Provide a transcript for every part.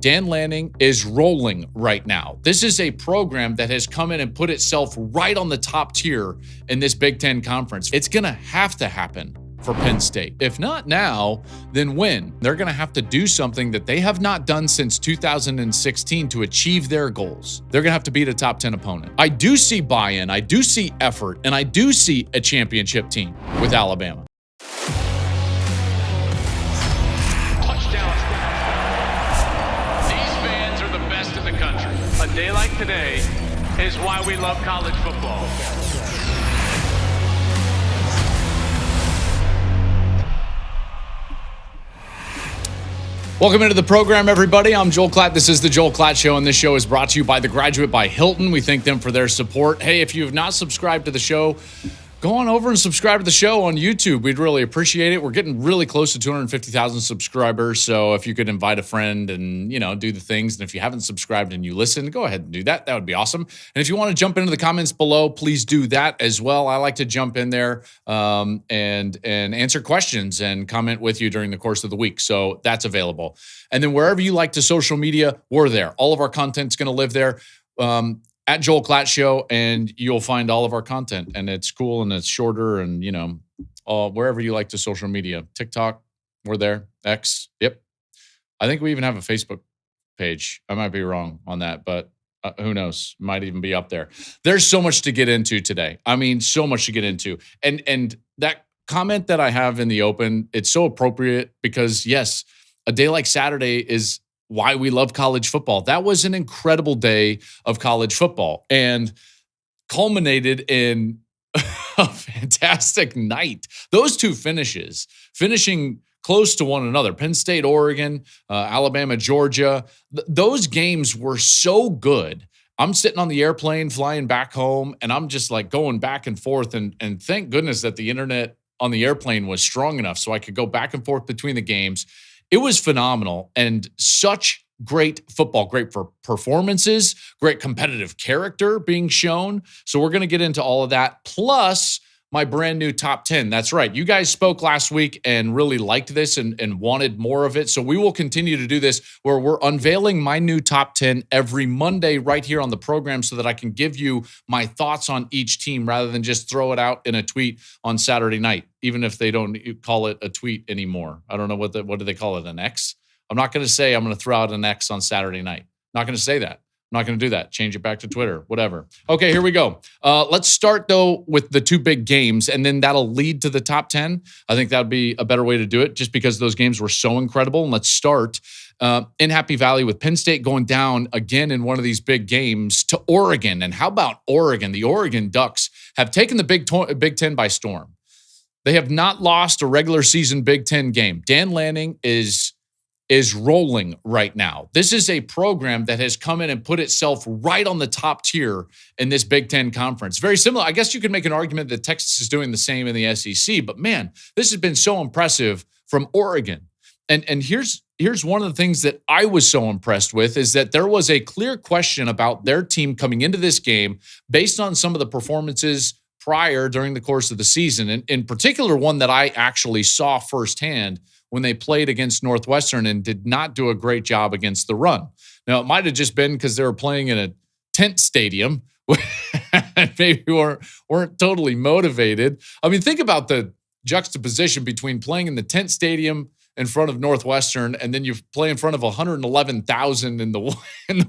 Dan Lanning is rolling right now. This is a program that has come in and put itself right on the top tier in this Big Ten conference. It's going to have to happen for Penn State. If not now, then when? They're going to have to do something that they have not done since 2016 to achieve their goals. They're going to have to beat a top 10 opponent. I do see buy-in, I do see effort, and I do see a championship team with Alabama. A day like today is why we love college football. Welcome into the program, everybody. I'm Joel Klatt. This is the Joel Klatt Show, and this show is brought to you by The Graduate by Hilton. We thank them for their support. Hey, if you have not subscribed to the show, go on over and subscribe to the show on YouTube. We'd really appreciate it. We're getting really close to 250,000 subscribers. So if you could invite a friend and, do the things. And if you haven't subscribed and you listen, go ahead and do that. That would be awesome. And if you want to jump into the comments below, please do that as well. I like to jump in there and answer questions and comment with you during the course of the week. So that's available. And then wherever you like to social media, we're there. All of our content's going to live there. At Joel Klatt Show, and you'll find all of our content. And it's cool and it's shorter and, wherever you like to social media. TikTok, we're there. X, yep. I think we even have a Facebook page. I might be wrong on that, but who knows? Might even be up there. There's so much to get into today. I mean, so much to get into. And that comment that I have in the open, it's so appropriate because, yes, a day like Saturday is why we love college football. That was an incredible day of college football and culminated in a fantastic night. Those two finishing close to one another, Penn State, Oregon, Alabama, Georgia, those games were so good. I'm sitting on the airplane flying back home, and I'm just like going back and forth. And thank goodness that the internet on the airplane was strong enough so I could go back and forth between the games. It was phenomenal and such great football, great for performances, great competitive character being shown. So we're going to get into all of that, plus my brand new top 10. That's right. You guys spoke last week and really liked this and wanted more of it. So we will continue to do this where we're unveiling my new top 10 every Monday right here on the program so that I can give you my thoughts on each team rather than just throw it out in a tweet on Saturday night, even if they don't call it a tweet anymore. I don't know what do they call it, an X? I'm not going to say I'm going to throw out an X on Saturday night. Not going to say that. I'm not going to do that. Change it back to Twitter, whatever. Okay, here we go. Let's start, though, with the two big games, and then that'll lead to the top 10. I think that would be a better way to do it just because those games were so incredible. And let's start in Happy Valley with Penn State going down again in one of these big games to Oregon. And how about Oregon? The Oregon Ducks have taken the Big Ten by storm. They have not lost a regular season Big Ten game. Dan Lanning is rolling right now. This is a program that has come in and put itself right on the top tier in this Big Ten conference. Very similar. I guess you could make an argument that Texas is doing the same in the SEC, but man, this has been so impressive from Oregon. And here's one of the things that I was so impressed with is that there was a clear question about their team coming into this game based on some of the performances prior during the course of the season. And in particular, one that I actually saw firsthand when they played against Northwestern and did not do a great job against the run. Now, it might have just been because they were playing in a tent stadium and maybe weren't totally motivated. I mean, think about the juxtaposition between playing in the tent stadium in front of Northwestern and then you play in front of 111,000 in the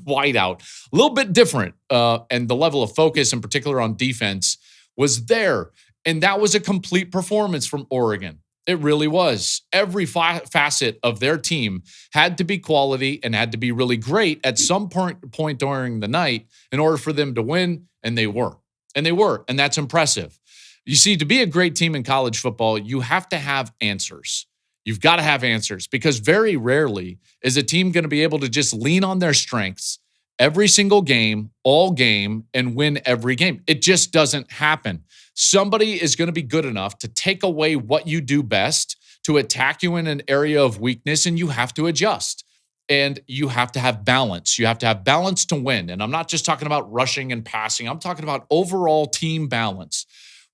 whiteout. A little bit different, and the level of focus, in particular on defense, was there. And that was a complete performance from Oregon. It really was. Every facet of their team had to be quality and had to be really great at some point during the night in order for them to win, and they were. And that's impressive. You see, to be a great team in college football, you have to have answers. You've got to have answers because very rarely is a team going to be able to just lean on their strengths every single game, all game, and win every game. It just doesn't happen. Somebody is going to be good enough to take away what you do best, to attack you in an area of weakness, and you have to adjust. And you have to have balance. You have to have balance to win. And I'm not just talking about rushing and passing. I'm talking about overall team balance.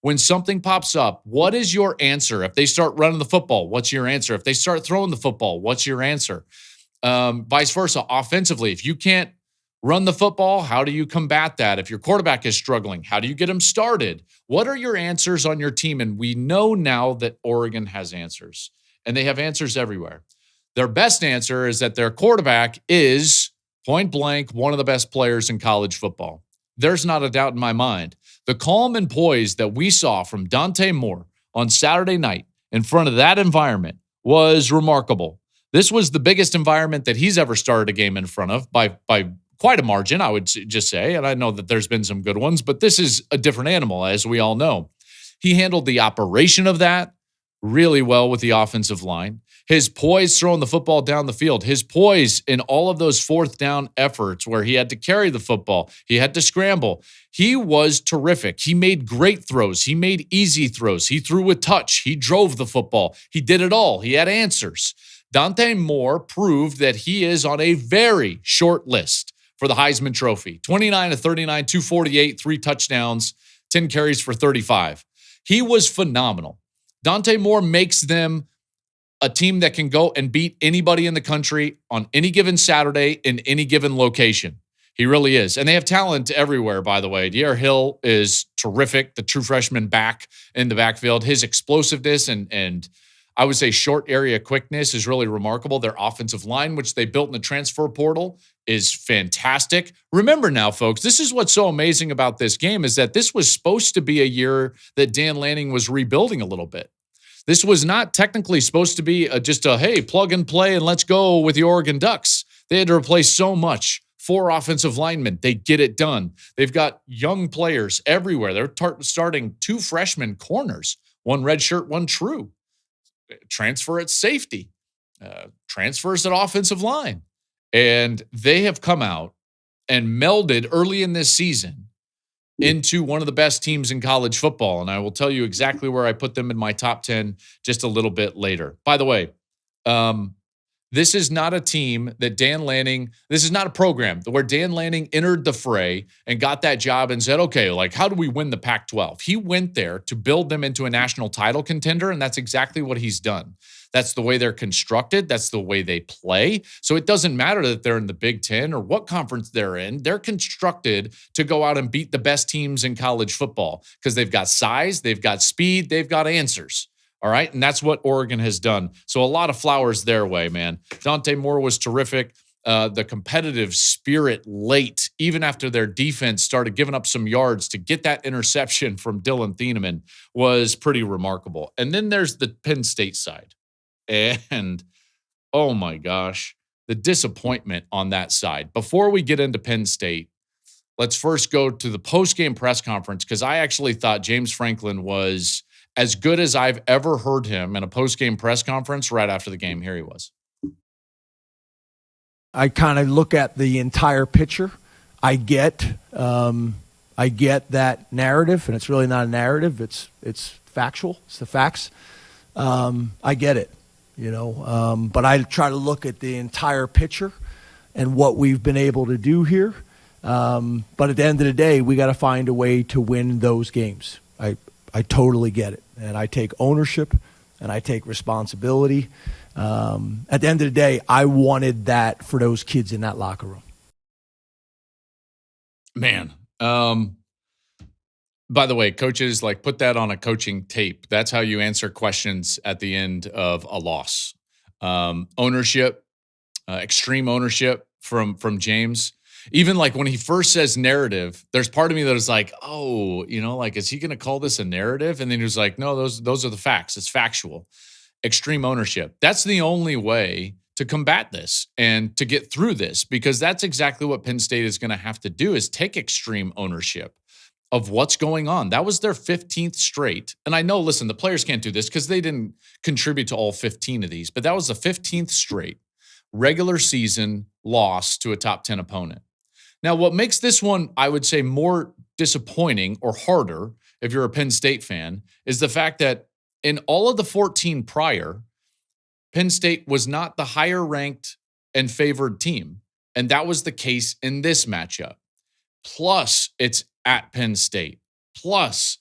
When something pops up, what is your answer? If they start running the football, what's your answer? If they start throwing the football, what's your answer? Vice versa, offensively, if you can't run the football, how do you combat that? If your quarterback is struggling, how do you get him started? What are your answers on your team? And we know now that Oregon has answers, and they have answers everywhere. Their best answer is that their quarterback is point blank one of the best players in college football. There's not a doubt in my mind. The calm and poise that we saw from Dante Moore on Saturday night in front of that environment was remarkable. This was the biggest environment that he's ever started a game in front of by quite a margin, I would just say. And I know that there's been some good ones, but this is a different animal, as we all know. He handled the operation of that really well with the offensive line. His poise throwing the football down the field, his poise in all of those fourth down efforts where he had to carry the football, he had to scramble. He was terrific. He made great throws. He made easy throws. He threw with touch. He drove the football. He did it all. He had answers. Dante Moore proved that he is on a very short list for the Heisman Trophy. 29 of 39, 248, 3 touchdowns, 10 carries for 35. He was phenomenal. Dante Moore makes them a team that can go and beat anybody in the country on any given Saturday in any given location. He really is. And they have talent everywhere, by the way. Dyer Hill is terrific, the true freshman back in the backfield. His explosiveness and I would say short area quickness is really remarkable. Their offensive line, which they built in the transfer portal, is fantastic. Remember now, folks, this is what's so amazing about this game is that this was supposed to be a year that Dan Lanning was rebuilding a little bit. This was not technically supposed to be just a, hey, plug and play and let's go with the Oregon Ducks. They had to replace so much. 4 offensive linemen. They get it done. They've got young players everywhere. They're starting 2 freshman corners, 1 redshirt, 1 true. Transfer at safety, transfers at offensive line. And they have come out and melded early in this season into one of the best teams in college football. And I will tell you exactly where I put them in my top 10 just a little bit later. By the way, this is not a team that this is not a program where Dan Lanning entered the fray and got that job and said, okay, like, how do we win the Pac-12? He went there to build them into a national title contender, and that's exactly what he's done. That's the way they're constructed. That's the way they play. So it doesn't matter that they're in the Big Ten or what conference they're in. They're constructed to go out and beat the best teams in college football because they've got size, they've got speed, they've got answers. All right. And that's what Oregon has done. So a lot of flowers their way, man. Dante Moore was terrific. The competitive spirit late, even after their defense started giving up some yards to get that interception from Dylan Thieneman, was pretty remarkable. And then there's the Penn State side. And oh my gosh, the disappointment on that side. Before we get into Penn State, let's first go to the post-game press conference because I actually thought James Franklin was as good as I've ever heard him in a post-game press conference right after the game. Here he was. I kind of look at the entire picture. I get that narrative, and it's really not a narrative. It's factual. It's the facts. I get it, but I try to look at the entire picture and what we've been able to do here. But at the end of the day, we got to find a way to win those games. I totally get it. And I take ownership and I take responsibility. At the end of the day, I wanted that for those kids in that locker room. Man. By the way, coaches, put that on a coaching tape. That's how you answer questions at the end of a loss. Ownership, extreme ownership from James. Even when he first says narrative, there's part of me that is like, oh, is he going to call this a narrative? And then he was like, no, those are the facts. It's factual. Extreme ownership. That's the only way to combat this and to get through this, because that's exactly what Penn State is going to have to do, is take extreme ownership of what's going on. That was their 15th straight. And I know, listen, the players can't do this because they didn't contribute to all 15 of these, but that was the 15th straight regular season loss to a top 10 opponent. Now, what makes this one, I would say, more disappointing or harder, if you're a Penn State fan, is the fact that in all of the 14 prior, Penn State was not the higher ranked and favored team. And that was the case in this matchup. Plus, it's at Penn State. Plus,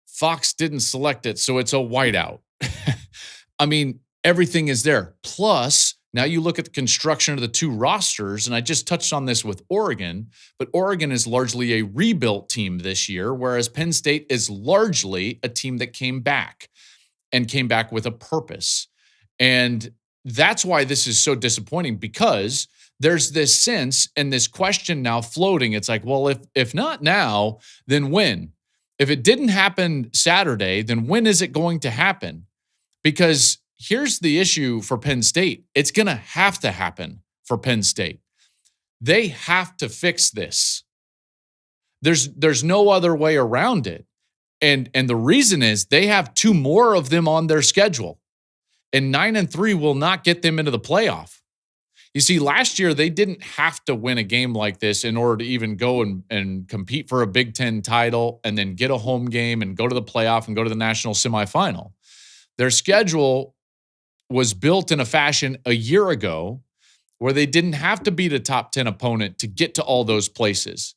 Fox didn't select it, so it's a whiteout. I mean, everything is there. Plus, Now you look at the construction of the two rosters, and I just touched on this with Oregon, but Oregon is largely a rebuilt team this year, whereas Penn State is largely a team that came back with a purpose. And that's why this is so disappointing, because there's this sense and this question now floating. It's like, well, if not now, then when? If it didn't happen Saturday, then when is it going to happen? Because here's the issue for Penn State. It's going to have to happen for Penn State. They have to fix this. There's no other way around it. And the reason is they have two more of them on their schedule. And 9-3 will not get them into the playoff. You see, last year they didn't have to win a game like this in order to even go and compete for a Big Ten title and then get a home game and go to the playoff and go to the national semifinal. Their schedule was built in a fashion a year ago where they didn't have to beat a top 10 opponent to get to all those places.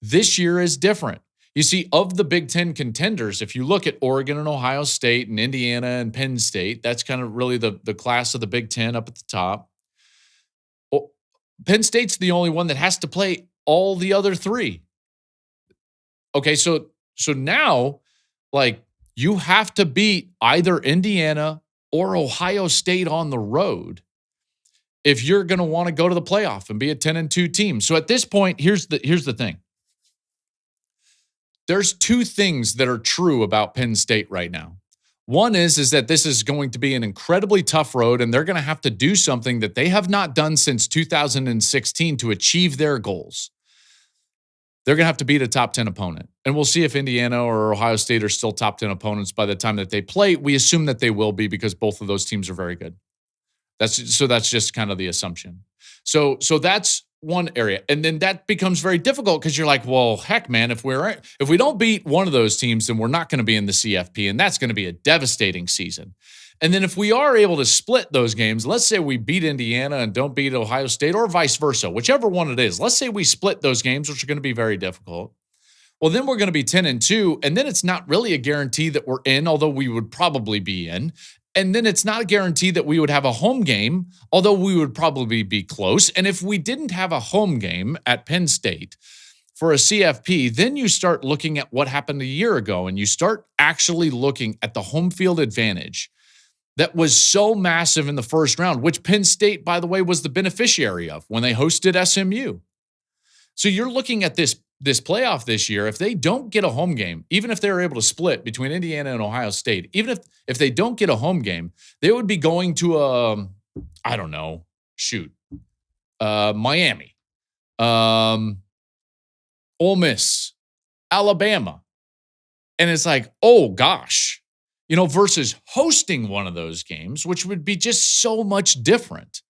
This year is different. You see, of the Big Ten contenders, if you look at Oregon and Ohio State and Indiana and Penn State, that's kind of really the class of the Big Ten up at the top. Penn State's the only one that has to play all the other three. Okay, so now, like, you have to beat either Indiana or Ohio State on the road if you're going to want to go to the playoff and be a 10-2 team. So at this point, here's the thing. There's two things that are true about Penn State right now. One is that this is going to be an incredibly tough road, and they're going to have to do something that they have not done since 2016 to achieve their goals. They're going to have to beat a top 10 opponent. And we'll see if Indiana or Ohio State are still top 10 opponents by the time that they play. We assume that they will be because both of those teams are very good. That's just kind of the assumption. So that's one area. And then that becomes very difficult because you're like, well, heck, man, if we don't beat one of those teams, then we're not going to be in the CFP, and that's going to be a devastating season. And then if we are able to split those games, let's say we beat Indiana and don't beat Ohio State, or vice versa, whichever one it is. Let's say we split those games, which are going to be very difficult. Well, then we're going to be 10-2, and then it's not really a guarantee that we're in, although we would probably be in. And then it's not a guarantee that we would have a home game, although we would probably be close. And if we didn't have a home game at Penn State for a CFP, then you start looking at what happened a year ago, and you start actually looking at the home field advantage that was so massive in the first round, which Penn State, by the way, was the beneficiary of when they hosted SMU. So you're looking at this playoff this year. If they don't get a home game, even if they're able to split between Indiana and Ohio State, even if they don't get a home game, they would be going to Miami, Ole Miss, Alabama. And it's like, oh gosh, versus hosting one of those games, which would be just so much different.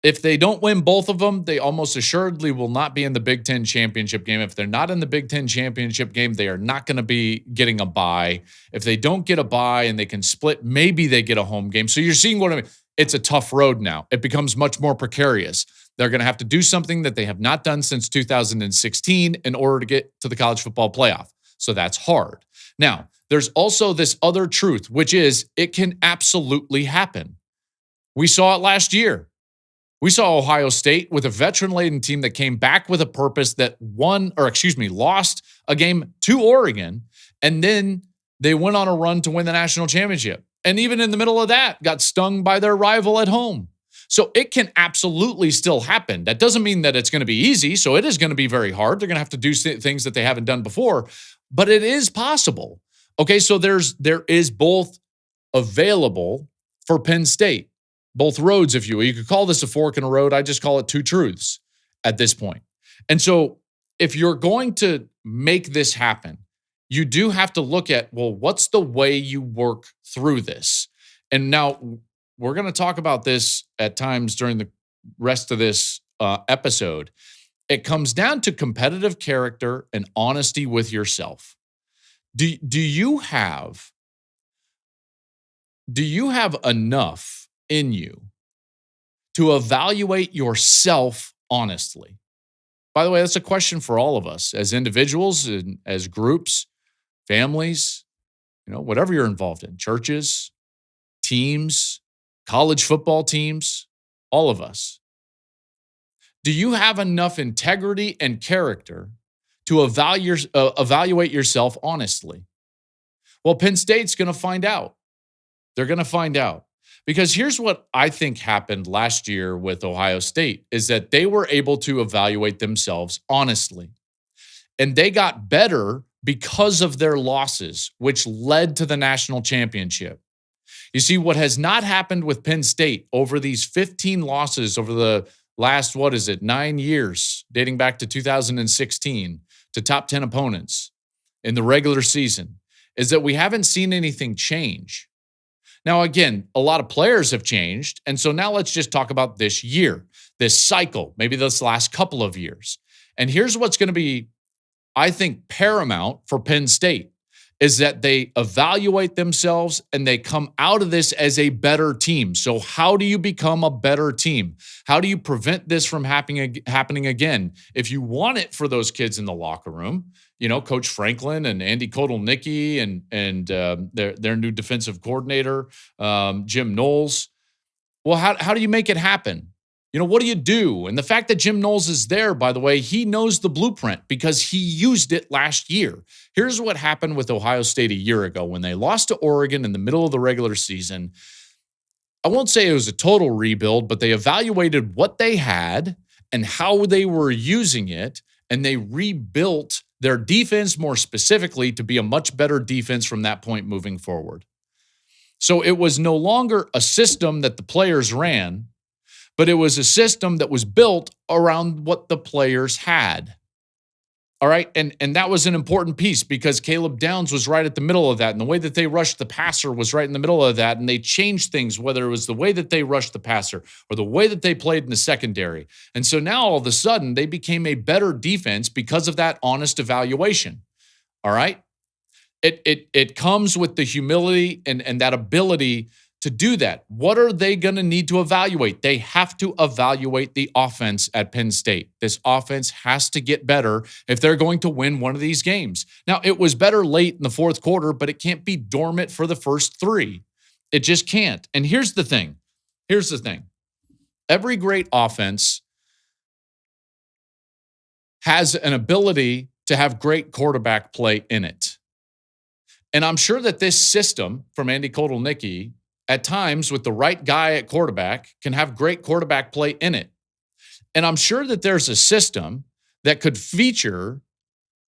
If they don't win both of them, they almost assuredly will not be in the Big Ten championship game. If they're not in the Big Ten championship game, they are not going to be getting a bye. If they don't get a bye and they can split, maybe they get a home game. So you're seeing what I mean. It's a tough road now. It becomes much more precarious. They're going to have to do something that they have not done since 2016 in order to get to the college football playoff. So that's hard. Now, there's also this other truth, which is it can absolutely happen. We saw it last year. We saw Ohio State with a veteran-laden team that came back with a purpose that lost a game to Oregon, and then they went on a run to win the national championship. And even in the middle of that, got stung by their rival at home. So it can absolutely still happen. That doesn't mean that it's going to be easy, so it is going to be very hard. They're going to have to do things that they haven't done before, but it is possible. Okay, so there is both available for Penn State. Both roads, if you will. You could call this a fork in a road. I just call it two truths at this point. And so if you're going to make this happen, you do have to look at, well, what's the way you work through this? And now we're going to talk about this at times during the rest of this episode. It comes down to competitive character and honesty with yourself. Do you have enough in you to evaluate yourself honestly? By the way, that's a question for all of us as individuals and as groups, families, whatever you're involved in, churches, teams, college football teams, all of us. Do you have enough integrity and character to evaluate yourself honestly? Well, Penn State's going to find out. They're going to find out. Because here's what I think happened last year with Ohio State is that they were able to evaluate themselves honestly. And they got better because of their losses, which led to the national championship. You see, what has not happened with Penn State over these 15 losses over the last, 9 years, dating back to 2016, to top 10 opponents in the regular season, is that we haven't seen anything change. Now, again, a lot of players have changed. And so now let's just talk about this year, this cycle, maybe this last couple of years. And here's what's going to be, I think, paramount for Penn State is that they evaluate themselves and they come out of this as a better team. So how do you become a better team? How do you prevent this from happening again? If you want it for those kids in the locker room, Coach Franklin and Andy Kotelnicki and their new defensive coordinator, Jim Knowles. Well, how do you make it happen? What do you do? And the fact that Jim Knowles is there, by the way, he knows the blueprint because he used it last year. Here's what happened with Ohio State a year ago when they lost to Oregon in the middle of the regular season. I won't say it was a total rebuild, but they evaluated what they had and how they were using it, and they rebuilt their defense more specifically to be a much better defense from that point moving forward. So it was no longer a system that the players ran, but it was a system that was built around what the players had. All right. And that was an important piece because Caleb Downs was right at the middle of that. And the way that they rushed the passer was right in the middle of that. And they changed things, whether it was the way that they rushed the passer or the way that they played in the secondary. And so now all of a sudden they became a better defense because of that honest evaluation. All right. It comes with the humility and that ability to do that. What are they going to need to evaluate? They have to evaluate the offense at Penn State. This offense has to get better if they're going to win one of these games. Now, it was better late in the fourth quarter, but it can't be dormant for the first three. It just can't. And here's the thing. Every great offense has an ability to have great quarterback play in it. And I'm sure that this system from Andy Kotelnicki at times with the right guy at quarterback can have great quarterback play in it. And I'm sure that there's a system that could feature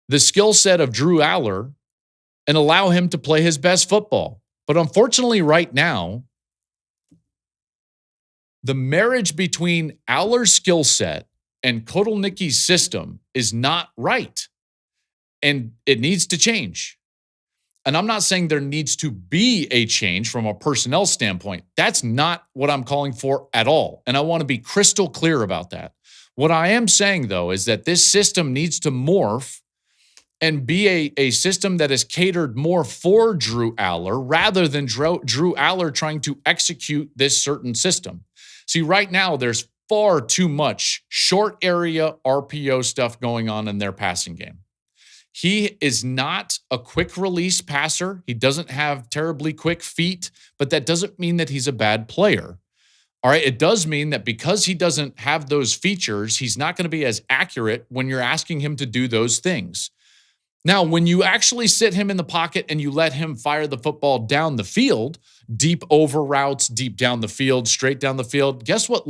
the skill set of Drew Aller and allow him to play his best football. But unfortunately right now, the marriage between Aller's skill set and Kotelnicki's system is not right. And it needs to change. And I'm not saying there needs to be a change from a personnel standpoint. That's not what I'm calling for at all. And I want to be crystal clear about that. What I am saying, though, is that this system needs to morph and be a system that is catered more for Drew Aller rather than Drew Aller trying to execute this certain system. See, right now, there's far too much short area RPO stuff going on in their passing game. He is not a quick release passer. He doesn't have terribly quick feet, but that doesn't mean that he's a bad player. All right. It does mean that because he doesn't have those features, he's not going to be as accurate when you're asking him to do those things. Now, when you actually sit him in the pocket and you let him fire the football down the field, deep over routes, deep down the field, straight down the field, guess what?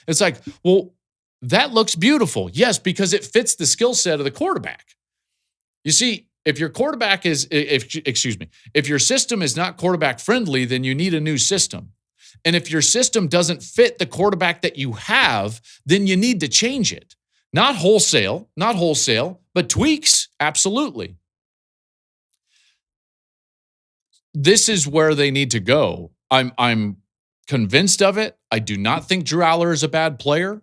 It's like, well, that looks beautiful. Yes, because it fits the skill set of the quarterback. You see, if your system is not quarterback friendly, then you need a new system. And if your system doesn't fit the quarterback that you have, then you need to change it. Not wholesale, but tweaks, absolutely. This is where they need to go. I'm convinced of it. I do not think Drew Aller is a bad player.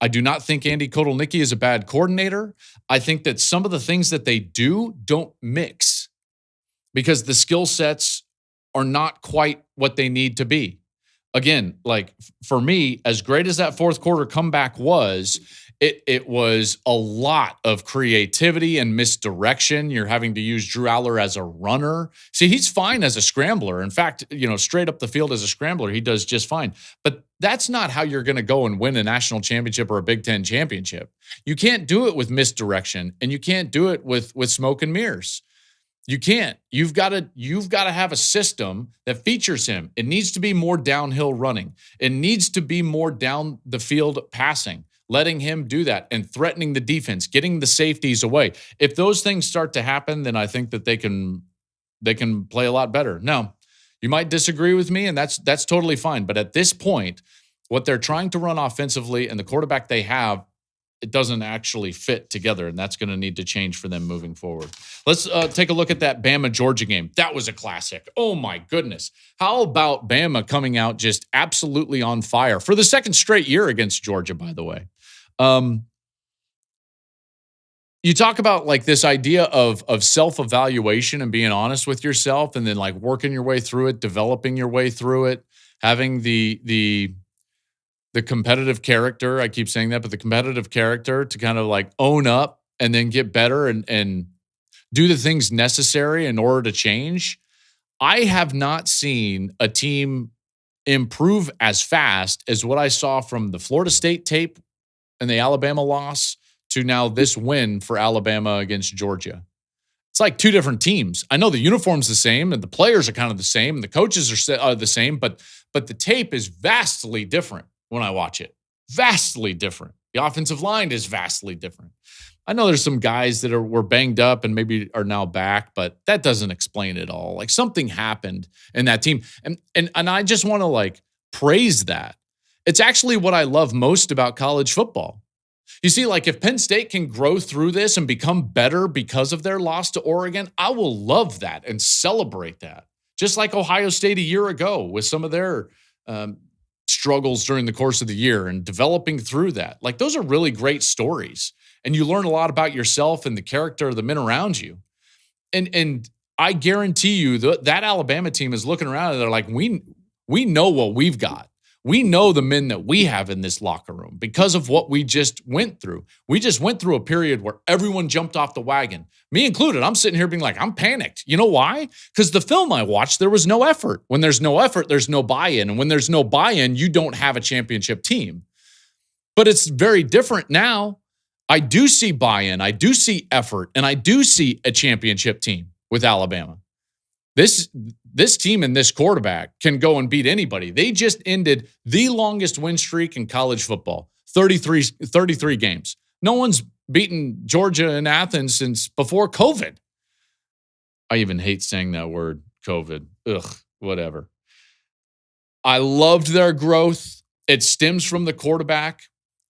I do not think Andy Kotelnicki is a bad coordinator. I think that some of the things that they do don't mix because the skill sets are not quite what they need to be. Again, like for me, as great as that fourth quarter comeback was, It was a lot of creativity and misdirection. You're having to use Drew Aller as a runner. See, he's fine as a scrambler. In fact, straight up the field as a scrambler, he does just fine. But that's not how you're going to go and win a national championship or a Big Ten championship. You can't do it with misdirection, and you can't do it with smoke and mirrors. You can't. You've got to have a system that features him. It needs to be more downhill running. It needs to be more down the field passing, letting him do that and threatening the defense, getting the safeties away. If those things start to happen, then I think that they can play a lot better. Now, you might disagree with me, and that's totally fine. But at this point, what they're trying to run offensively and the quarterback they have, it doesn't actually fit together, and that's going to need to change for them moving forward. Let's take a look at that Bama-Georgia game. That was a classic. Oh, my goodness. How about Bama coming out just absolutely on fire for the second straight year against Georgia, by the way? You talk about like this idea of self-evaluation and being honest with yourself and then like working your way through it, developing your way through it, having the competitive character. I keep saying that, but the competitive character to kind of like own up and then get better and do the things necessary in order to change. I have not seen a team improve as fast as what I saw from the Florida State tape and the Alabama loss to now this win for Alabama against Georgia. It's like two different teams. I know the uniform's the same and the players are kind of the same and the coaches are the same, but the tape is vastly different when I watch it. Vastly different. The offensive line is vastly different. I know there's some guys that were banged up and maybe are now back, but that doesn't explain it all. Like something happened in that team. And I just want to like praise that. It's actually what I love most about college football. You see, like if Penn State can grow through this and become better because of their loss to Oregon, I will love that and celebrate that. Just like Ohio State a year ago with some of their struggles during the course of the year and developing through that. Like those are really great stories. And you learn a lot about yourself and the character of the men around you. And I guarantee you that Alabama team is looking around and they're like, we know what we've got. We know the men that we have in this locker room because of what we just went through. We just went through a period where everyone jumped off the wagon, me included. I'm sitting here being like, I'm panicked. You know why? Because the film I watched, there was no effort. When there's no effort, there's no buy-in. And when there's no buy-in, you don't have a championship team. But it's very different now. I do see buy-in. I do see effort. And I do see a championship team with Alabama. This team and this quarterback can go and beat anybody. They just ended the longest win streak in college football, 33 games. No one's beaten Georgia and Athens since before COVID. I even hate saying that word, COVID. Ugh, whatever. I loved their growth. It stems from the quarterback.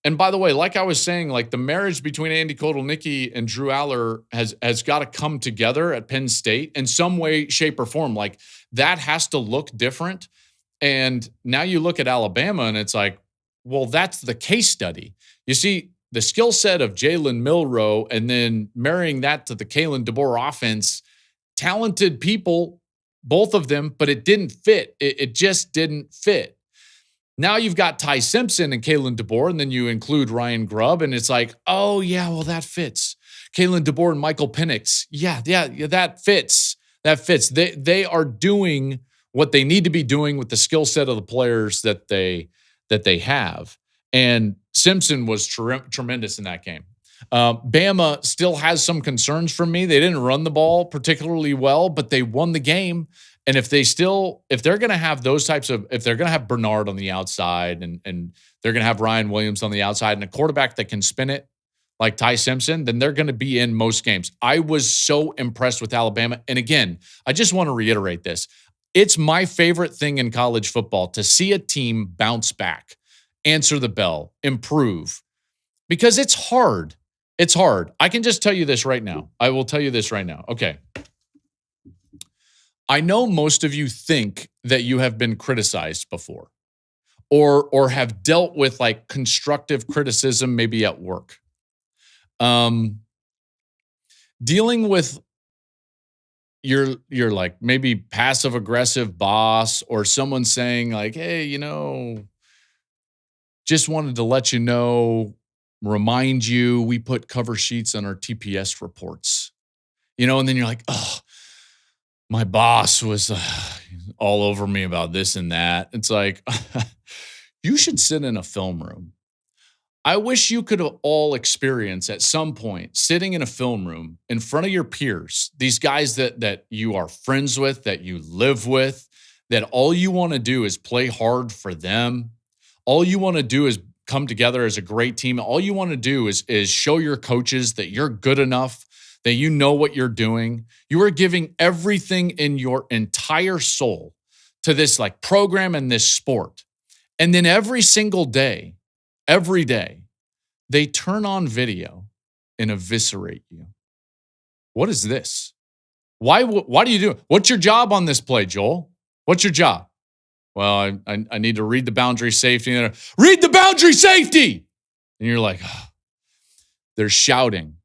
And by the way, like I was saying, like the marriage between Andy Kotelnicki and Drew Aller has got to come together at Penn State in some way, shape, or form. Like that has to look different. And now you look at Alabama and it's like, well, that's the case study. You see the skill set of Jalen Milroe and then marrying that to the Kalen DeBoer offense, talented people, both of them, but it didn't fit. It just didn't fit. Now you've got Ty Simpson and Kalen DeBoer, and then you include Ryan Grubb, and it's like, oh, yeah, well, that fits. Kalen DeBoer and Michael Penix. Yeah, that fits. That fits. They are doing what they need to be doing with the skill set of the players that they have. And Simpson was tremendous in that game. Bama still has some concerns for me. They didn't run the ball particularly well, but they won the game. And if they're going to have those types of, if they're going to have Bernard on the outside and they're going to have Ryan Williams on the outside and a quarterback that can spin it like Ty Simpson, then they're going to be in most games. I was so impressed with Alabama. And again, I just want to reiterate this. It's my favorite thing in college football to see a team bounce back, answer the bell, improve, because it's hard. It's hard. I can just tell you this right now. I will tell you this right now. Okay. I know most of you think that you have been criticized before or have dealt with like constructive criticism maybe at work. Dealing with your like maybe passive aggressive boss or someone saying like, hey, just wanted to let you know remind you, we put cover sheets on our TPS reports, and then you're like, oh, my boss was all over me about this and that. It's like, you should sit in a film room. I wish you could all experience at some point sitting in a film room in front of your peers, these guys that you are friends with, that you live with, that all you want to do is play hard for them. All you want to do is come together as a great team. All you want to do is show your coaches that you're good enough, that you know what you're doing. You are giving everything in your entire soul to this like program and this sport. And then every single day, every day, they turn on video and eviscerate you. What is this? Why do you do it? What's your job on this play, Joel? What's your job? Well, I need to read the boundary safety. Read the boundary safety! And you're like, oh. They're shouting.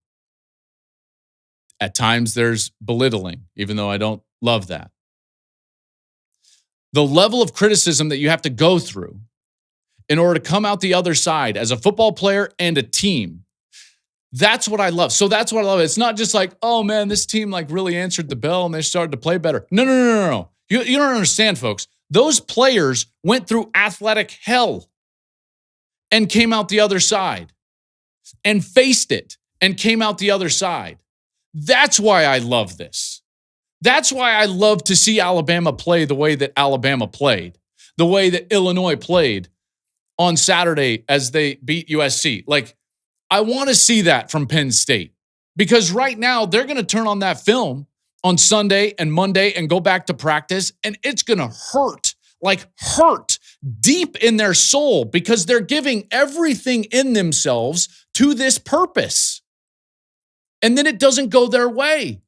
At times there's belittling, even though I don't love that. The level of criticism that you have to go through in order to come out the other side as a football player and a team, that's what I love. So that's what I love. It's not just like, oh man, this team like really answered the bell and they started to play better. No. You don't understand, folks. Those players went through athletic hell and came out the other side and faced it and came out the other side. That's why I love this. That's why I love to see Alabama play the way that Alabama played, the way that Illinois played on Saturday as they beat USC. Like, I want to see that from Penn State because right now they're going to turn on that film on Sunday and Monday and go back to practice, and it's going to hurt deep in their soul because they're giving everything in themselves to this purpose. And then it doesn't go their way.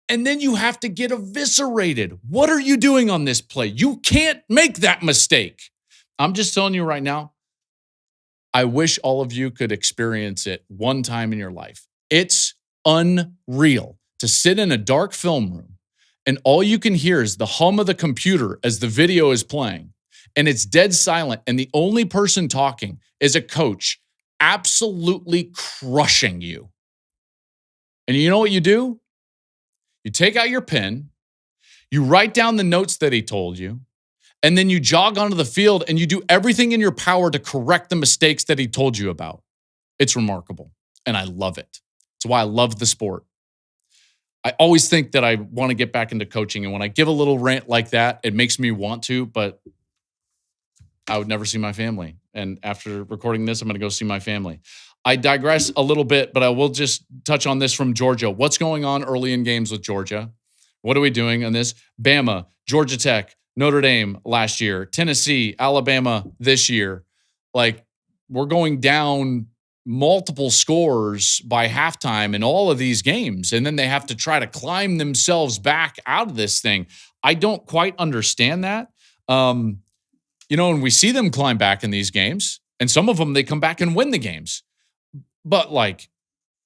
And then you have to get eviscerated. What are you doing on this play? You can't make that mistake. I'm just telling you right now, I wish all of you could experience it one time in your life. It's unreal to sit in a dark film room and all you can hear is the hum of the computer as the video is playing and it's dead silent and the only person talking is a coach absolutely crushing you. And you know what you do? You take out your pen, you write down the notes that he told you, and then you jog onto the field and you do everything in your power to correct the mistakes that he told you about. It's remarkable, and I love it. It's why I love the sport. I always think that I want to get back into coaching, and when I give a little rant like that, it makes me want to, but I would never see my family. And after recording this, I'm going to go see my family. I digress a little bit, but I will just touch on this from Georgia. What's going on early in games with Georgia? What are we doing on this? Bama, Georgia Tech, Notre Dame last year, Tennessee, Alabama this year. Like, we're going down multiple scores by halftime in all of these games, and then they have to try to climb themselves back out of this thing. I don't quite understand that. And we see them climb back in these games, and some of them, they come back and win the games. But, like,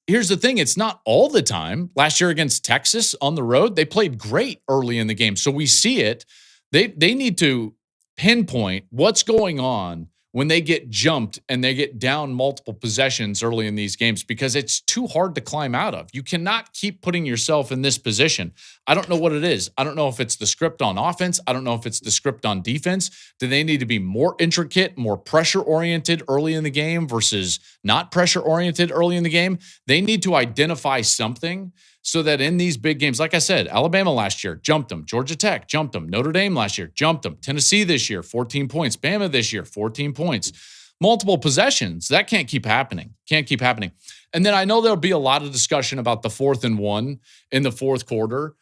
here's the thing. It's not all the time. Last year against Texas on the road, they played great early in the game. So we see it. They need to pinpoint what's going on when they get jumped and they get down multiple possessions early in these games because it's too hard to climb out of. You cannot keep putting yourself in this position. I don't know what it is. I don't know if it's the script on offense. I don't know if it's the script on defense. Do they need to be more intricate, more pressure-oriented early in the game versus not pressure-oriented early in the game? They need to identify something so that in these big games, like I said, Alabama last year, jumped them. Georgia Tech, jumped them. Notre Dame last year, jumped them. Tennessee this year, 14 points. Bama this year, 14 points. Multiple possessions. That can't keep happening. Can't keep happening. And then I know there'll be a lot of discussion about the 4th and 1 in the fourth quarter.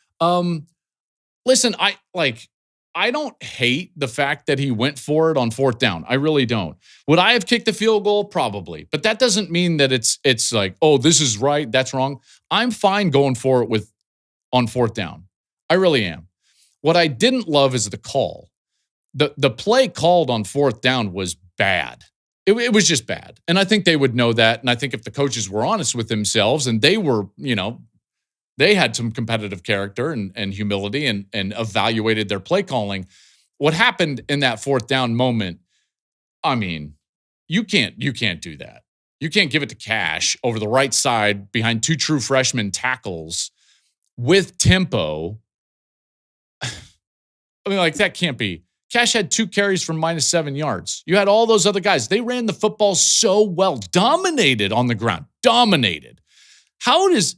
Listen, I don't hate the fact that he went for it on 4th down. I really don't. Would I have kicked the field goal? Probably. But that doesn't mean that it's like, oh, this is right, that's wrong. I'm fine going for it on 4th down. I really am. What I didn't love is the call. The play called on 4th down was bad. It was just bad. And I think they would know that. And I think if the coaches were honest with themselves and they were, they had some competitive character and humility and evaluated their play calling. What happened in that 4th down moment, I mean, you can't do that. You can't give it to Cash over the right side behind two true freshman tackles with tempo. I mean, like, that can't be. Cash had 2 carries for -7 yards. You had all those other guys. They ran the football so well, dominated on the ground, dominated. How does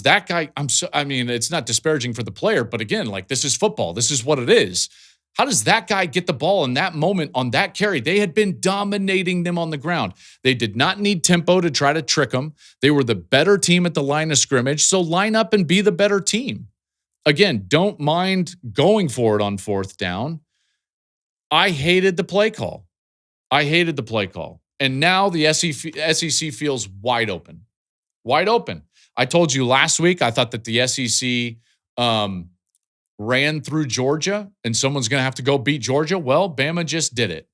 that guy, I mean, it's not disparaging for the player, but again, like, this is football. This is what it is. How does that guy get the ball in that moment on that carry? They had been dominating them on the ground. They did not need tempo to try to trick them. They were the better team at the line of scrimmage, so line up and be the better team. Again, don't mind going for it on 4th down. I hated the play call. And now the SEC feels wide open. Wide open. I told you last week I thought that the SEC ran through Georgia and someone's going to have to go beat Georgia. Well, Bama just did it.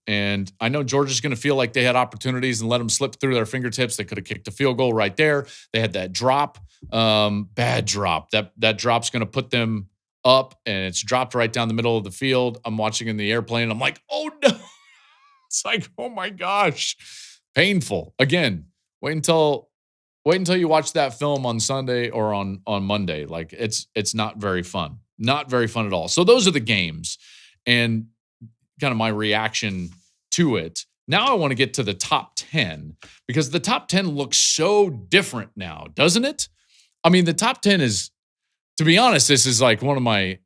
And I know Georgia's going to feel like they had opportunities and let them slip through their fingertips. They could have kicked a field goal right there. They had that drop, bad drop. That drop's going to put them up, and it's dropped right down the middle of the field. I'm watching in the airplane, and I'm like, oh no. It's like, oh my gosh. Painful. Again, wait until you watch that film on Sunday or on Monday. Like, it's not very fun. Not very fun at all. So those are the games and kind of my reaction to it. Now I want to get to the top 10 because the top 10 looks so different now, doesn't it? I mean, the top 10 is, to be honest, this is like one of my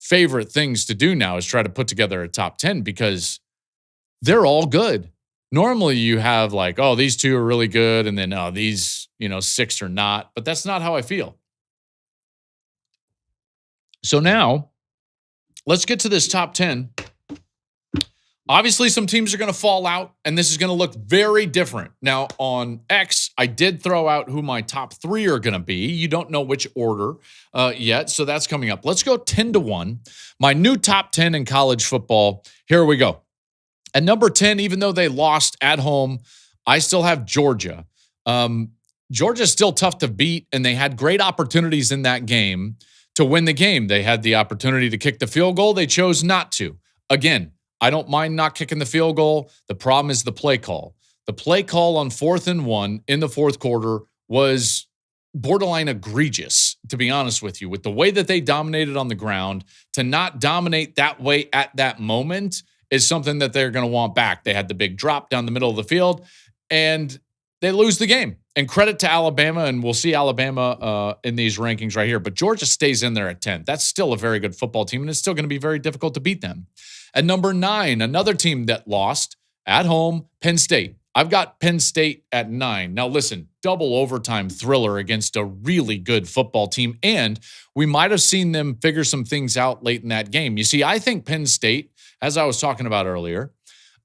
favorite things to do now is try to put together a top 10 because they're all good. Normally you have like, oh, these 2 are really good, and then these, 6 are not, but that's not how I feel. So now let's get to this top 10. Obviously, some teams are going to fall out, and this is going to look very different. Now, on X, I did throw out who my top 3 are going to be. You don't know which order yet, so that's coming up. Let's go 10-1. My new top 10 in college football. Here we go. At number 10, even though they lost at home, I still have Georgia. Georgia's still tough to beat, and they had great opportunities in that game to win the game. They had the opportunity to kick the field goal. They chose not to. Again, I don't mind not kicking the field goal. The problem is the play call. The play call on 4th and 1 in the 4th quarter was borderline egregious, to be honest with you. With the way that they dominated on the ground, to not dominate that way at that moment is something that they're going to want back. They had the big drop down the middle of the field, and they lose the game. And credit to Alabama, and we'll see Alabama in these rankings right here. But Georgia stays in there at 10. That's still a very good football team, and it's still going to be very difficult to beat them. At number 9, another team that lost at home, Penn State. I've got Penn State at 9. Now listen, double overtime thriller against a really good football team, and we might have seen them figure some things out late in that game. You see, I think Penn State, as I was talking about earlier,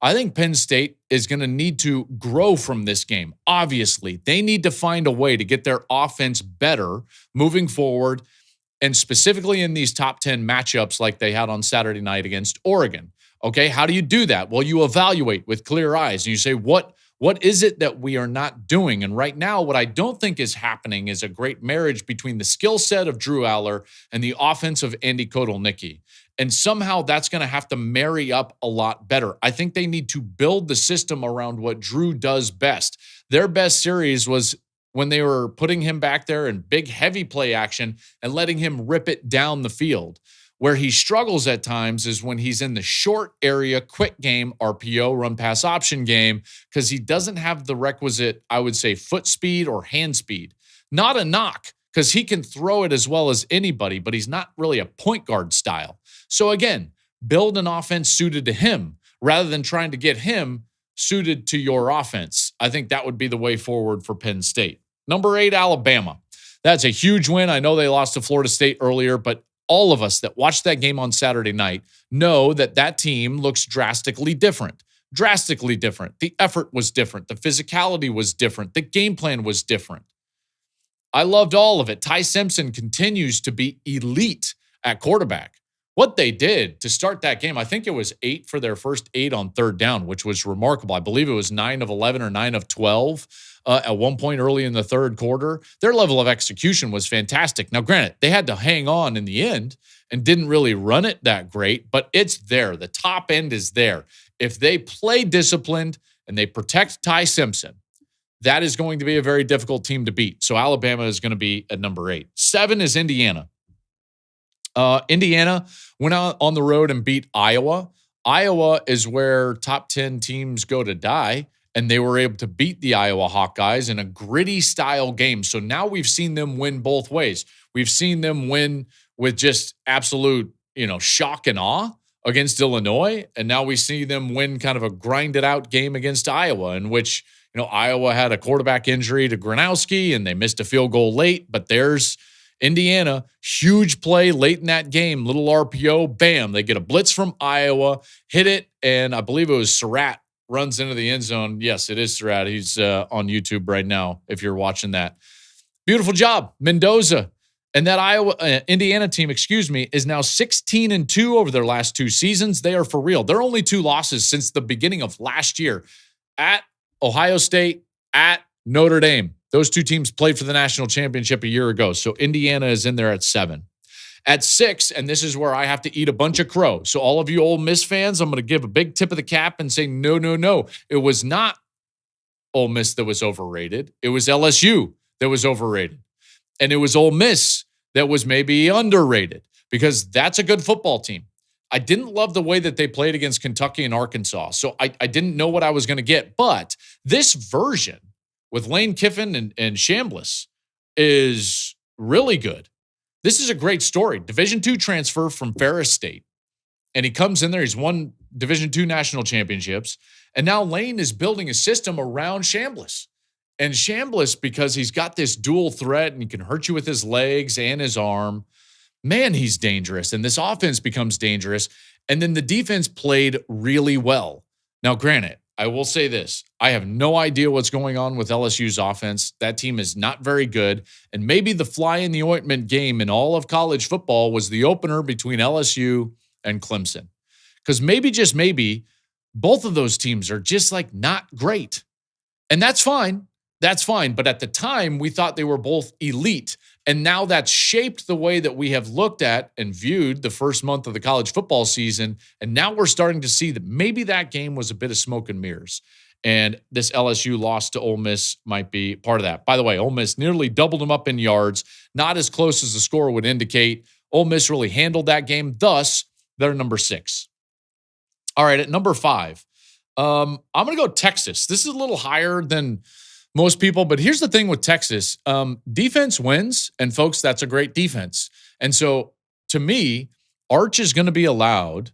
I think Penn State is going to need to grow from this game. Obviously, they need to find a way to get their offense better moving forward, and specifically in these top 10 matchups like they had on Saturday night against Oregon. Okay, how do you do that? Well, you evaluate with clear eyes, and you say, what is it that we are not doing? And right now, what I don't think is happening is a great marriage between the skill set of Drew Aller and the offense of Andy Kotelnicki. And somehow that's going to have to marry up a lot better. I think they need to build the system around what Drew does best. Their best series was when they were putting him back there in big, heavy play action and letting him rip it down the field. Where he struggles at times is when he's in the short area, quick game, RPO, run pass option game, because he doesn't have the requisite, I would say, foot speed or hand speed. Not a knock, because he can throw it as well as anybody, but he's not really a point guard style. So again, build an offense suited to him rather than trying to get him suited to your offense. I think that would be the way forward for Penn State. Number 8, Alabama. That's a huge win. I know they lost to Florida State earlier, but all of us that watched that game on Saturday night know that that team looks drastically different. Drastically different. The effort was different. The physicality was different. The game plan was different. I loved all of it. Ty Simpson continues to be elite at quarterback. What they did to start that game, I think it was 8 for their first 8 on 3rd down, which was remarkable. I believe it was 9 of 11 or 9 of 12 at one point early in the 3rd quarter. Their level of execution was fantastic. Now, granted, they had to hang on in the end and didn't really run it that great, but it's there. The top end is there. If they play disciplined and they protect Ty Simpson, that is going to be a very difficult team to beat. So Alabama is going to be at number 8. 7 is Indiana. Indiana went out on the road and beat Iowa. Iowa is where top 10 teams go to die, and they were able to beat the Iowa Hawkeyes in a gritty style game. So now we've seen them win both ways. We've seen them win with just absolute, shock and awe against Illinois, and now we see them win kind of a grinded out game against Iowa, in which, Iowa had a quarterback injury to Gronowski, and they missed a field goal late, but there's Indiana, huge play late in that game, little RPO, bam, they get a blitz from Iowa, hit it, and I believe it was Surratt runs into the end zone. Yes, it is Surratt. He's on YouTube right now if you're watching that. Beautiful job, Mendoza. And that Indiana team, is now 16-2 over their last 2 seasons. They are for real. Their only 2 losses since the beginning of last year, at Ohio State, at Notre Dame. Those 2 teams played for the national championship a year ago. So Indiana is in there at 7. At 6, and this is where I have to eat a bunch of crow. So all of you Ole Miss fans, I'm going to give a big tip of the cap and say, no. It was not Ole Miss that was overrated. It was LSU that was overrated. And it was Ole Miss that was maybe underrated, because that's a good football team. I didn't love the way that they played against Kentucky and Arkansas. So I didn't know what I was going to get. But this version with Lane Kiffin and Chambliss is really good. This is a great story. Division II transfer from Ferris State. And he comes in there. He's won Division II national championships. And now Lane is building a system around Chambliss. And Chambliss, because he's got this dual threat and he can hurt you with his legs and his arm, man, he's dangerous. And this offense becomes dangerous. And then the defense played really well. Now, granted, I will say this. I have no idea what's going on with LSU's offense. That team is not very good. And maybe the fly in the ointment game in all of college football was the opener between LSU and Clemson. Because maybe, just maybe, both of those teams are just like not great. And that's fine. That's fine. But at the time, we thought they were both elite. And now that's shaped the way that we have looked at and viewed the first month of the college football season. And now we're starting to see that maybe that game was a bit of smoke and mirrors. And this LSU loss to Ole Miss might be part of that. By the way, Ole Miss nearly doubled them up in yards, not as close as the score would indicate. Ole Miss really handled that game. Thus, they're number 6. All right, at number 5, I'm going to go Texas. This is a little higher than most people, but here's the thing with Texas. Defense wins, and folks, that's a great defense. And so, to me, Arch is going to be allowed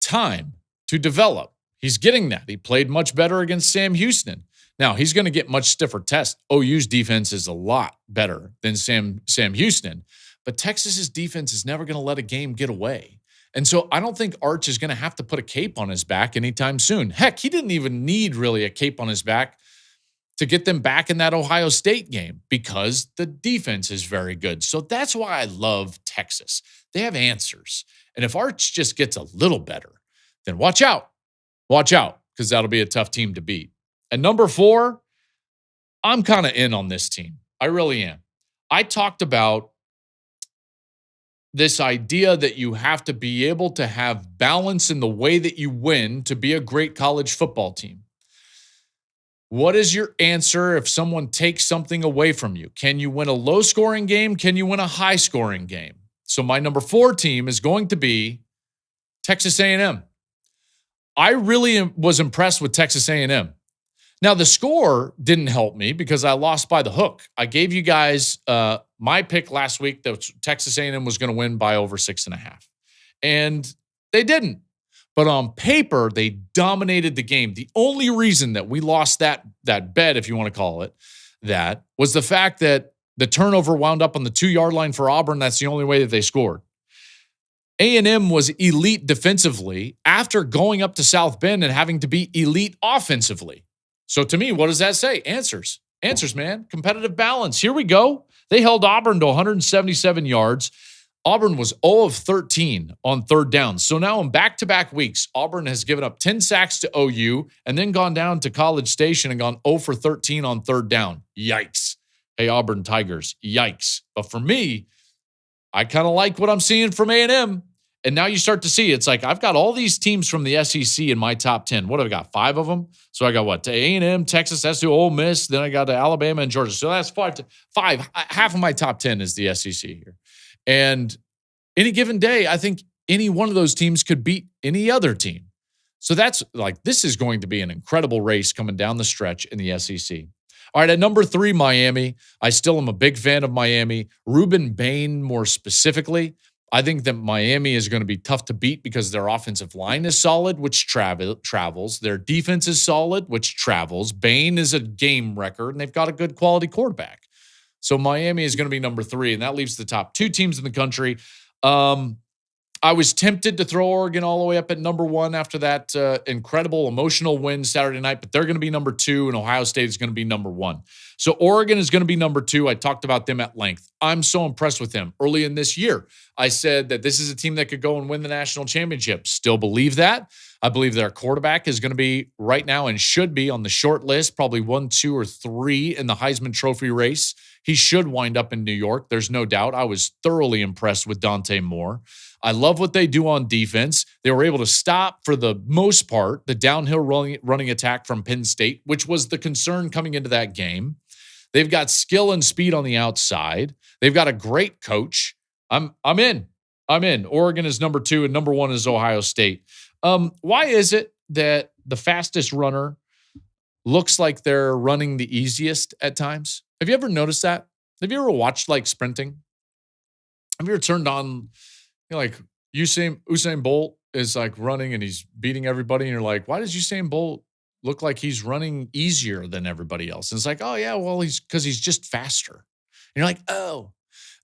time to develop. He's getting that. He played much better against Sam Houston. Now, he's going to get much stiffer tests. OU's defense is a lot better than Sam Houston, but Texas's defense is never going to let a game get away. And so I don't think Arch is going to have to put a cape on his back anytime soon. Heck, he didn't even need really a cape on his back to get them back in that Ohio State game, because the defense is very good. So that's why I love Texas. They have answers. And if Arch just gets a little better, then watch out. Watch out, because that'll be a tough team to beat. And number 4, I'm kind of in on this team. I really am. I talked about this idea that you have to be able to have balance in the way that you win to be a great college football team. What is your answer if someone takes something away from you? Can you win a low-scoring game? Can you win a high-scoring game? So my number 4 team is going to be Texas A&M. I really was impressed with Texas A&M. Now, the score didn't help me because I lost by the hook. I gave you guys my pick last week that Texas A&M was going to win by over 6.5. And they didn't. But on paper, they dominated the game. The only reason that we lost that bet, if you want to call it that, was the fact that the turnover wound up on the 2-yard line for Auburn. That's the only way that they scored. A&M was elite defensively after going up to South Bend and having to be elite offensively. So to me, what does that say? Answers. Answers, man. Competitive balance. Here we go. They held Auburn to 177 yards. Auburn was 0 of 13 on third down. So now in back-to-back weeks, Auburn has given up 10 sacks to OU and then gone down to College Station and gone 0 for 13 on third down. Yikes. Hey, Auburn Tigers, yikes. But for me, I kind of like what I'm seeing from A&M. And now you start to see, it's like, I've got all these teams from the SEC in my top 10. What have I got? 5 of them? So I got what? A&M, Texas, SU, Ole Miss. Then I got Alabama and Georgia. So that's 5. Half of my top 10 is the SEC here. And any given day, I think any one of those teams could beat any other team. So that's like, this is going to be an incredible race coming down the stretch in the SEC. All right, at number 3, Miami. I still am a big fan of Miami. Ruben Bain, more specifically. I think that Miami is going to be tough to beat because their offensive line is solid, which travels. Their defense is solid, which travels. Bain is a game record, and they've got a good quality quarterback. So Miami is going to be number 3, and that leaves the top 2 teams in the country. I was tempted to throw Oregon all the way up at number 1 after that incredible emotional win Saturday night, but they're going to be number 2, and Ohio State is going to be number 1. So Oregon is going to be number 2. I talked about them at length. I'm so impressed with them. Early in this year, I said that this is a team that could go and win the national championship. Still believe that. I believe their quarterback is going to be right now and should be on the short list, probably 1, 2, or 3 in the Heisman Trophy race. He should wind up in New York. There's no doubt. I was thoroughly impressed with Dante Moore. I love what they do on defense. They were able to stop, for the most part, the downhill running attack from Penn State, which was the concern coming into that game. They've got skill and speed on the outside. They've got a great coach. I'm in. Oregon is number 2, and number 1 is Ohio State. Why is it that the fastest runner looks like they're running the easiest at times? Have you ever noticed that? Have you ever watched like sprinting? Have you ever turned on, like Usain Bolt is like running and he's beating everybody, and you're like, why does Usain Bolt look like he's running easier than everybody else? And it's like, oh yeah, well, because he's just faster. And you're like, oh.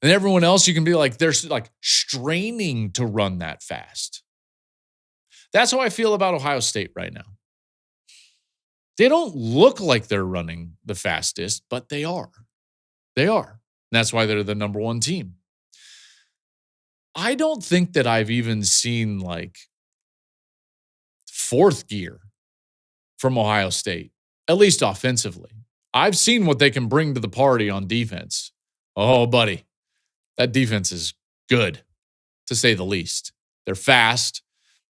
And everyone else, you can be like, they're like straining to run that fast. That's how I feel about Ohio State right now. They don't look like they're running the fastest, but they are. They are. And that's why they're the number 1 team. I don't think that I've even seen like 4th gear from Ohio State, at least offensively. I've seen what they can bring to the party on defense. Oh, buddy, that defense is good, to say the least. They're fast.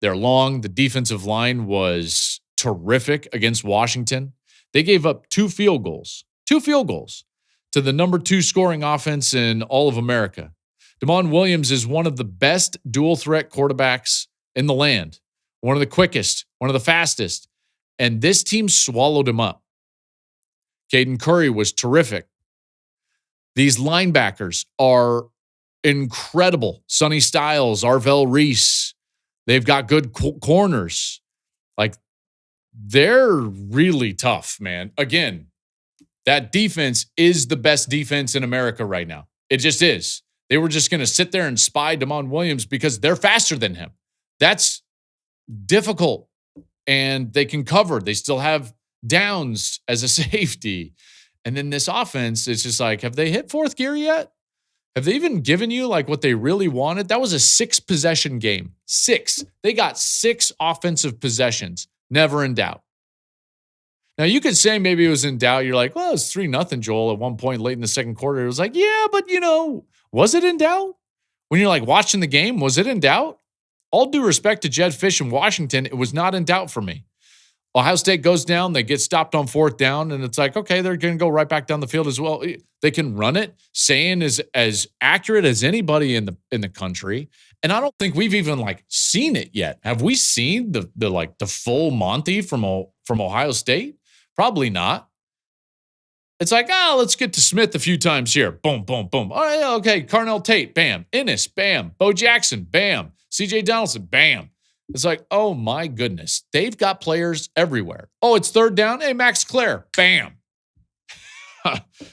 They're long. The defensive line was terrific against Washington. They gave up 2 field goals to the number 2 scoring offense in all of America. Damon Williams is one of the best dual threat quarterbacks in the land, one of the quickest, one of the fastest, and this team swallowed him up. Caden Curry was terrific. These linebackers are incredible. Sonny Styles, Arvell Reese, they've got good corners. Like, they're really tough, man. Again, that defense is the best defense in America right now. It just is. They were just going to sit there and spy Damon Williams because they're faster than him. That's difficult, and they can cover. They still have Downs as a safety. And then this offense, it's just like, have they hit 4th gear yet? Have they even given you like what they really wanted? That was a 6-possession game. 6. They got 6 offensive possessions. Never in doubt. Now, you could say maybe it was in doubt. You're like, well, it's 3-0, Joel, at one point late in the second quarter. It was like, yeah, but, was it in doubt? When you're like watching the game, was it in doubt? All due respect to Jed Fish in Washington, it was not in doubt for me. Ohio State goes down. They get stopped on 4th down, and it's like, okay, they're going to go right back down the field as well. They can run it. Sayin is as accurate as anybody in the country, and I don't think we've even like seen it yet. Have we seen the full Monty from Ohio State? Probably not. It's like, let's get to Smith a few times here. Boom, boom, boom. All right, okay, Carnell Tate, bam. Ennis, bam. Bo Jackson, bam. C.J. Donaldson, bam. It's like, oh my goodness. They've got players everywhere. Oh, it's 3rd down. Hey, Max Clare, bam.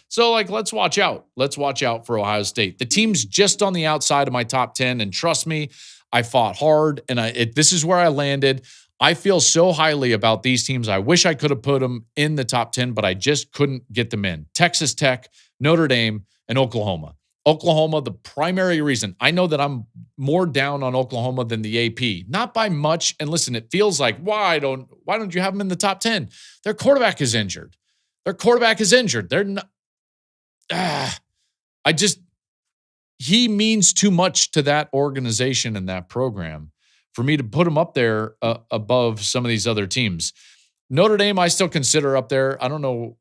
So, let's watch out. Let's watch out for Ohio State. The team's just on the outside of my top 10, and trust me, I fought hard, and this is where I landed. I feel so highly about these teams. I wish I could have put them in the top 10, but I just couldn't get them in. Texas Tech, Notre Dame, and Oklahoma. Oklahoma, the primary reason. I know that I'm more down on Oklahoma than the AP. Not by much. And listen, it feels like, why don't you have them in the top 10? Their quarterback is injured. They're not. he means too much to that organization and that program for me to put him up there above some of these other teams. Notre Dame, I still consider up there. I don't know.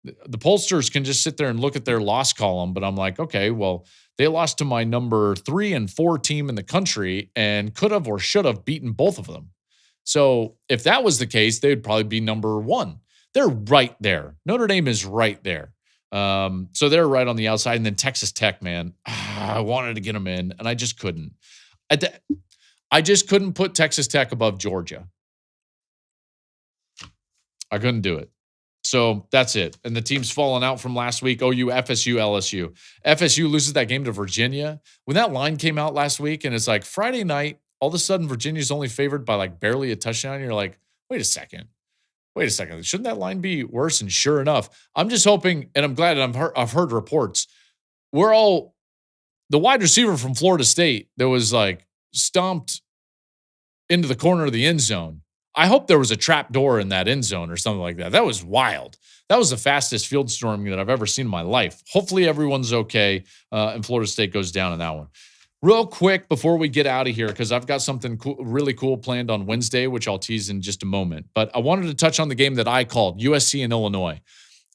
The pollsters can just sit there and look at their loss column, but I'm like, okay, well, they lost to my number 3 and 4 team in the country and could have or should have beaten both of them. So if that was the case, they would probably be number 1. They're right there. Notre Dame is right there. So they're right on the outside. And then Texas Tech, man, I wanted to get them in, and I just couldn't. I just couldn't put Texas Tech above Georgia. I couldn't do it. So that's it. And the team's fallen out from last week. OU, FSU, LSU. FSU loses that game to Virginia. When that line came out last week and it's like Friday night, all of a sudden Virginia's only favored by like barely a touchdown. And you're like, wait a second. Shouldn't that line be worse? And sure enough, I'm just hoping, and I'm glad I've heard reports. The wide receiver from Florida State that was like stomped into the corner of the end zone. I hope there was a trap door in that end zone or something like that. That was wild. That was the fastest field storming that I've ever seen in my life. Hopefully everyone's okay, and Florida State goes down in that one. Real quick before we get out of here, because I've got something really cool planned on Wednesday, which I'll tease in just a moment. But I wanted to touch on the game that I called, USC and Illinois.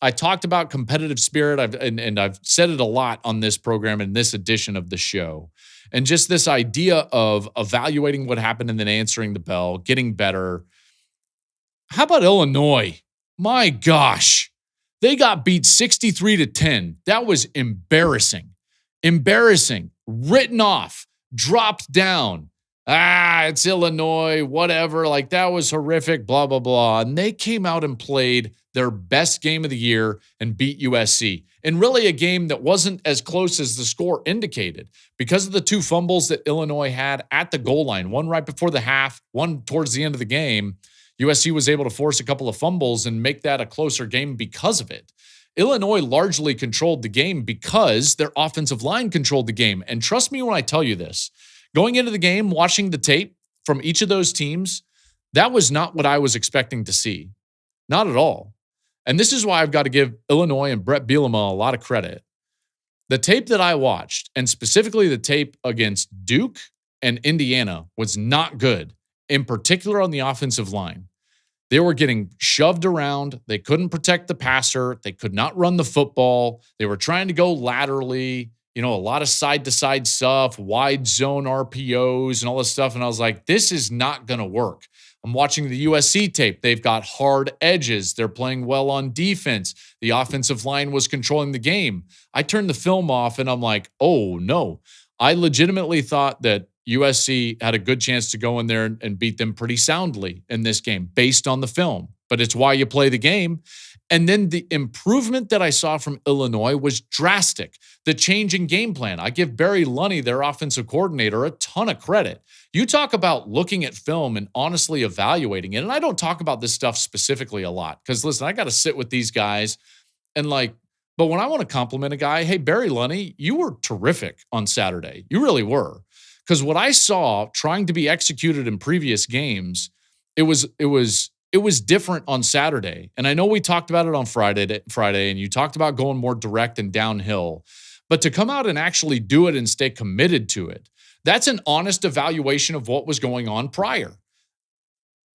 I talked about competitive spirit, I've said it a lot on this program in this edition of the show. And just this idea of evaluating what happened and then answering the bell, getting better. How about Illinois? My gosh. They got beat 63-10. That was embarrassing. Written off. Dropped down. It's Illinois, whatever. Like, that was horrific, blah, blah, blah. And they came out and played their best game of the year and beat USC. And really a game that wasn't as close as the score indicated because of the 2 fumbles that Illinois had at the goal line, one right before the half, one towards the end of the game. USC was able to force a couple of fumbles and make that a closer game because of it. Illinois largely controlled the game because their offensive line controlled the game. And trust me when I tell you this, going into the game, watching the tape from each of those teams, that was not what I was expecting to see. Not at all. And this is why I've got to give Illinois and Brett Bielema a lot of credit. The tape that I watched, and specifically the tape against Duke and Indiana, was not good, in particular on the offensive line. They were getting shoved around. They couldn't protect the passer. They could not run the football. They were trying to go laterally, a lot of side-to-side stuff, wide zone RPOs and all this stuff. And I was like, this is not going to work. I'm watching the USC tape. They've got hard edges. They're playing well on defense. The offensive line was controlling the game. I turned the film off and I'm like, oh no. I legitimately thought that USC had a good chance to go in there and beat them pretty soundly in this game based on the film. But it's why you play the game. And then the improvement that I saw from Illinois was drastic. The change in game plan. I give Barry Lunney, their offensive coordinator, a ton of credit. You talk about looking at film and honestly evaluating it. And I don't talk about this stuff specifically a lot because, listen, I got to sit with these guys and but when I want to compliment a guy, hey, Barry Lunney, you were terrific on Saturday. You really were. Because what I saw trying to be executed in previous games, it was different on Saturday. And I know we talked about it on Friday, and you talked about going more direct and downhill. But to come out and actually do it and stay committed to it, that's an honest evaluation of what was going on prior.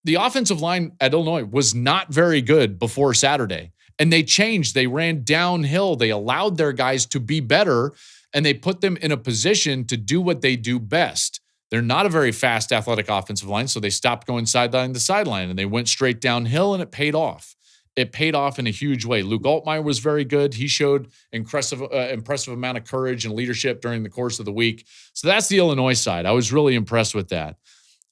The offensive line at Illinois was not very good before Saturday. And they changed. They ran downhill. They allowed their guys to be better, and they put them in a position to do what they do best. They're not a very fast athletic offensive line, so they stopped going sideline to sideline, and they went straight downhill, and it paid off. It paid off in a huge way. Luke Altmaier was very good. He showed impressive amount of courage and leadership during the course of the week. So that's the Illinois side. I was really impressed with that.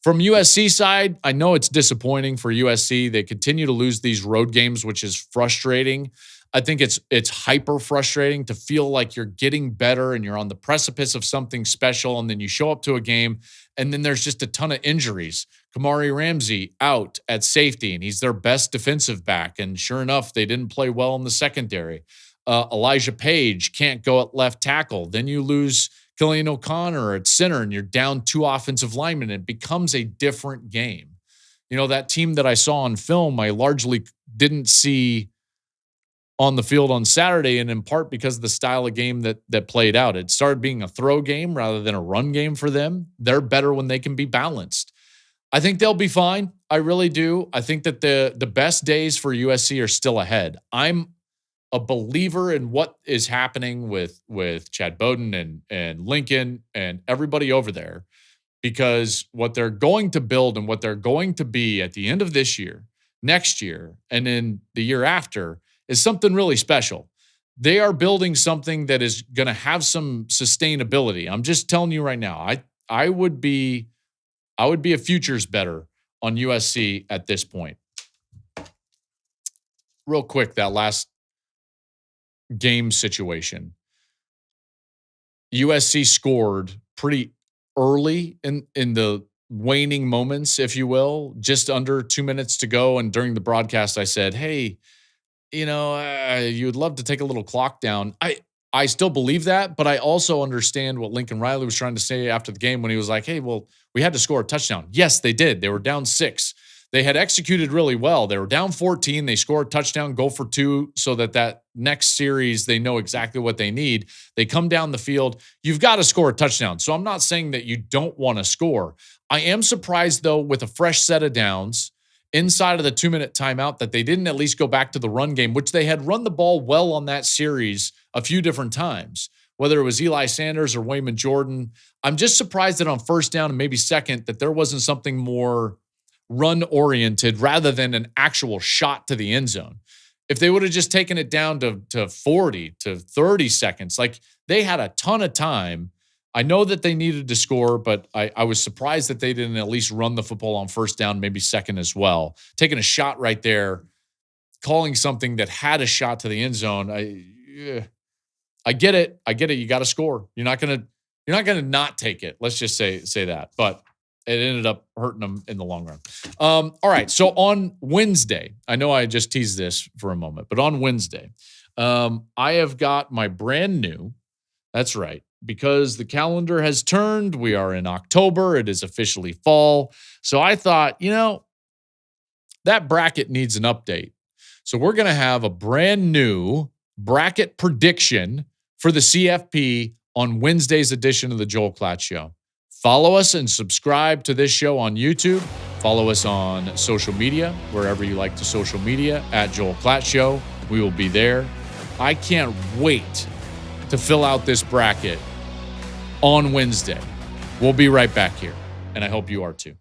From USC side, I know it's disappointing for USC. They continue to lose these road games, which is frustrating. I think it's hyper frustrating to feel like you're getting better and you're on the precipice of something special, and then you show up to a game and then there's just a ton of injuries. Kamari Ramsey out at safety, and he's their best defensive back. And sure enough, they didn't play well in the secondary. Elijah Page can't go at left tackle. Then you lose Killian O'Connor at center, and you're down 2 offensive linemen. It becomes a different game. That team that I saw on film, I largely didn't see on the field on Saturday, and in part because of the style of game that played out. It started being a throw game rather than a run game for them. They're better when they can be balanced. I think they'll be fine. I really do. I think that the best days for USC are still ahead. I'm a believer in what is happening with Chad Bowden and Lincoln and everybody over there, because what they're going to build and what they're going to be at the end of this year, next year, and then the year after is something really special. They are building something that is going to have some sustainability. I'm just telling you right now, I would be a futures better on USC at this point. Real quick, that last game situation. USC scored pretty early in the waning moments, if you will, just under 2 minutes to go. And during the broadcast, I said, hey, you would love to take a little clock down. I still believe that, but I also understand what Lincoln Riley was trying to say after the game when he was like, hey, well, we had to score a touchdown. Yes, they did. They were down 6. They had executed really well. They were down 14. They score a touchdown, go for 2, so that next series, they know exactly what they need. They come down the field. You've got to score a touchdown. So I'm not saying that you don't want to score. I am surprised, though, with a fresh set of downs inside of the 2-minute timeout, that they didn't at least go back to the run game, which they had run the ball well on that series a few different times, whether it was Eli Sanders or Wayman Jordan. I'm just surprised that on first down and maybe second, that there wasn't something more run-oriented rather than an actual shot to the end zone. If they would have just taken it down to 40 to 30 seconds, like, they had a ton of time. I know that they needed to score, but I was surprised that they didn't at least run the football on first down, maybe second as well. Taking a shot right there, calling something that had a shot to the end zone. I get it. You got to score. You're not gonna not take it. Let's just say that. But it ended up hurting them in the long run. All right. So on Wednesday, I know I just teased this for a moment, but on Wednesday, I have got my brand new. That's right. Because the calendar has turned, we are in October. It is officially fall. So I thought, that bracket needs an update. So we're going to have a brand new bracket prediction for the CFP on Wednesday's edition of the Joel Klatt Show. Follow us and subscribe to this show on YouTube. Follow us on social media, wherever you like to social media, at Joel Klatt Show. We will be there. I can't wait to fill out this bracket on Wednesday. We'll be right back here, and I hope you are too.